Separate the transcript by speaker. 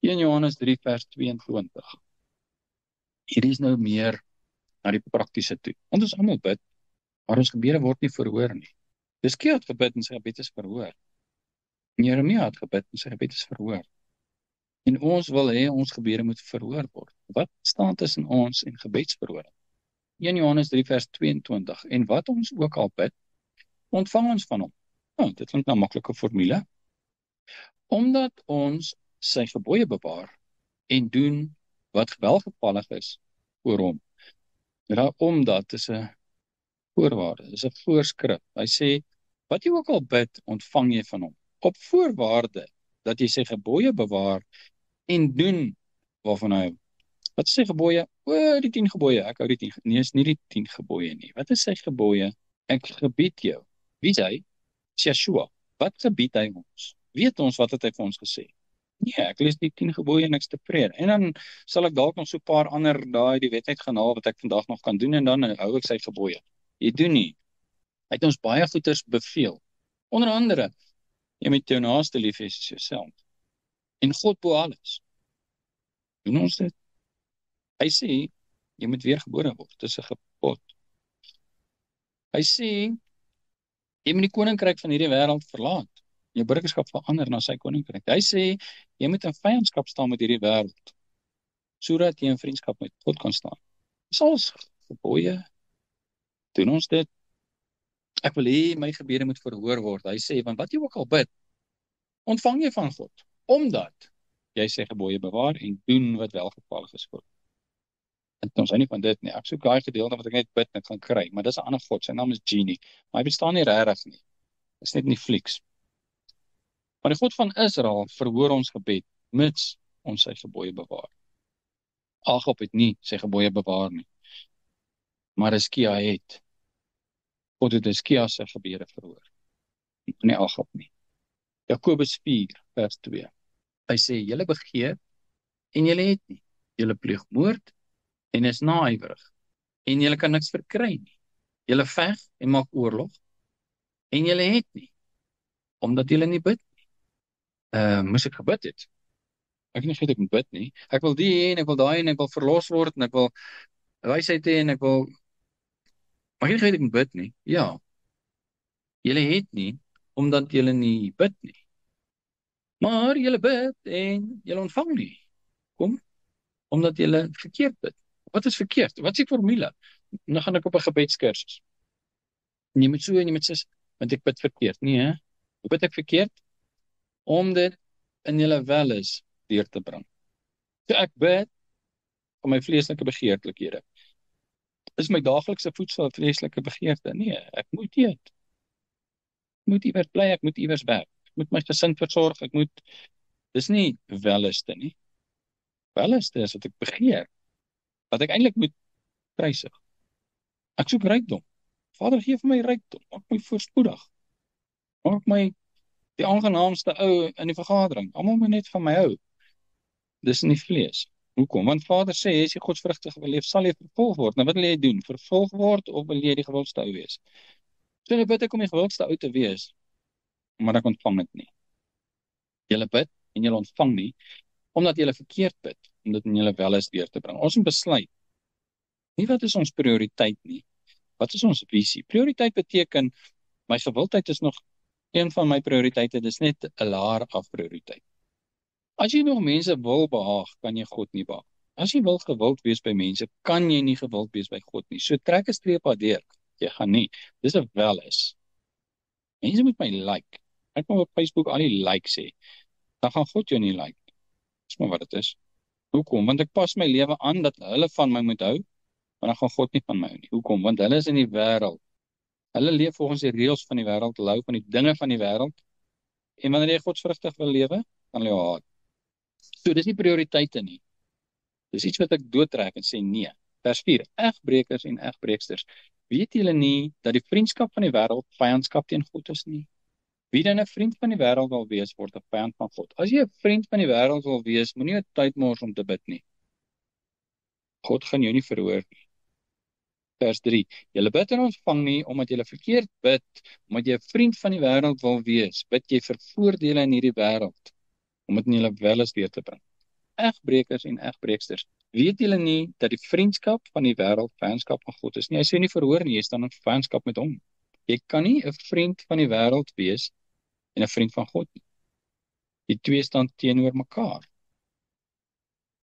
Speaker 1: 1 Johannes 3 vers 22. Hierdie is nou meer na die praktiese toe. Want ons almal bid, maar ons gebede word nie verhoor nie. Hizkia het gebid en sy gebed is verhoor. En Jeremia het gebid en sy gebed is verhoor. En ons wil hê ons gebede moet verhoor word. Wat staan tussen ons en gebedsverhoring? 1 Johannes 3 vers 22. En wat ons ook al bid, ontvang ons van hom. Nou, dit klink nou 'n maklike formule. Omdat ons sy gebooie bewaar en doen wat welgevallig is voor hom. Omdat is 'n voorwaarde, is 'n voorskrif. Hy sê, wat jy ook al bid, ontvang jy van hom. Op voorwaarde dat jy sy gebooie bewaar en doen waarvan hy hou. Wat is sy gebooie? Die 10 gebooie. Ek hou die 10. Nee, is nie die 10 gebooie nie. Wat is sy gebooie? Ek gebied jou. Wie is hy? Yeshua. Wat gebied hy ons? Weet ons wat het hy vir ons gesê? Nee, ek lees die 10 gebooie en ek is tevrede. En dan sal ek dalk nog so 'n paar ander daai die wet uit gaan haal wat ek vandag nog kan doen en dan hou ek sy gebooie. Jy doen nie. Hy het ons baie goeders beveel. Onder andere, jy moet jou naaste lief hê soos jouself. En God bo alles. Doen ons dit? Hy sê, jy moet weer gebore word. Dis 'n gebod. Hy sê, jy moet die koninkryk van hierdie wêreld verlaat. Jou burgerskap verander na sy koninkryk. Hy sê, jy moet in vyandskap staan met hierdie wêreld, sodat jy in vriendskap met God kan staan. Dis als gebooie. Doen ons dit? Ek wil hê my gebede moet verhoor word. Hy sê, want wat jy ook al bid, ontvang jy van God, omdat jy sy gebooie bewaar en doen wat welgevallig is voor. En ons hou nie van dit nie. Ek soek daai gedeelte wat ek net bid en ek kan kry, maar dis 'n ander God. Sy naam is Genie, maar hy bestaan nie regtig nie. Dis net Netflix. Maar die God van Israel verhoor ons gebed, mits ons sy gebooie bewaar. Agab het nie sy gebooie bewaar nie, maar Hizkia het. God het Hizkia sy gebede verhoor. Nie Agab nie. Jakobus 4 vers 2. Hy sê, julle begeer en julle het nie. Julle pleeg moord en is naaiwerig en julle kan niks verkry nie. Julle veg en maak oorlog en julle het nie, omdat julle nie bid nie. Moes ek gebid het? Ek het nie gesê ek moet bid nie. Ek wil die hê en ek wil daai en ek wil verlos word en ek wil wysheid hê en ek wil, maar ek het nie gesê ek moet bid nie. Ja, julle het nie, omdat julle nie bid nie. Maar julle bid en julle ontvang nie. Kom, omdat julle verkeerd bid. Wat is verkeerd? Wat is die formule? Nou gaan ek op 'n gebedskursus. En jy moet so en jy moet so, want ek bid verkeerd. Nee, hè? Hoe bid ek verkeerd? Om dit in julle welis deur te bring. So ek bid van my vleeslike begeerlikhede. Is my daaglikse voedsel vleeslike begeerte? Nee, ek moet eet. Ek moet iewers bly, ek moet iewers werk. Ek moet my gesin versorg, dis nie weliste nie. Weliste is wat ek begeer. Wat ek eintlik moet prysig. Ek soek rykdom. Vader, gee vir my rykdom. Maak my voorspoedig. Maak my die aangenaamste ou in die vergadering. Almal moet net van my hou. Dis in die vlees. Hoekom? Want Vader sê, as jy godsvrugtig wil leef, sal jy vervolg word. Nou wat wil jy doen? Vervolg word of wil jy die gewildste ou wees? So nou bid ek om die gewildste ou te wees, maar ek ontvang dit nie. Julle bid en julle ontvang nie, omdat julle verkeerd bid, om dit in julle welis deur te bring. Ons moet besluit, nie wat is ons prioriteit nie, wat is ons visie? Prioriteit beteken, my gewildheid is nog een van my prioriteite, dis net 'n laer af prioriteit. As jy nog mense wil behaag, kan jy God nie behaag. As jy wil gewild wees by mense, kan jy nie gewild wees by God nie. So trek 'n streep daardeur. Jy gaan nie. Dis 'n welis. Mense moet my like. Ek moet op Facebook al die like sê. Dan gaan God jou nie like. Dis maar wat dit is. Hoekom? Want ek pas my lewe aan dat hulle van my moet hou, maar dan gaan God nie van my hou nie. Hoekom? Want hulle is in die wêreld. Hulle leef volgens die reëls van die wêreld, hulle hou van die dinge van die wêreld. En wanneer jy godsvrugtig wil lewe, dan hulle jou haat. So dis nie prioriteite nie. Dis iets wat ek doodtrek en sê nee. Vers 4. Egbrekers en egbreeksters. Weet julle nie dat die vriendskap van die wêreld vyandskap teen God is nie? Wie dan 'n vriend van die wêreld wil wees, word 'n vyand van God. As jy 'n vriend van die wêreld wil wees, moenie jou tyd mors om te bid nie. God gaan jou nie verhoor nie. Vers 3. Julle bid en ontvang nie, omdat julle verkeerd bid, omdat jy 'n vriend van die wêreld wil wees, bid jy vir voordele in hierdie wêreld, om dit in julle welis deur te bring. egbrekers en egbreeksters. Weet julle nie dat die vriendskap van die wêreld vyandskap van God is nie? Hy sê nie verhoor nie, jy staan in vyandskap met hom. Jy kan nie 'n vriend van die wêreld wees en 'n vriend van God nie. Die twee staan teenoor mekaar.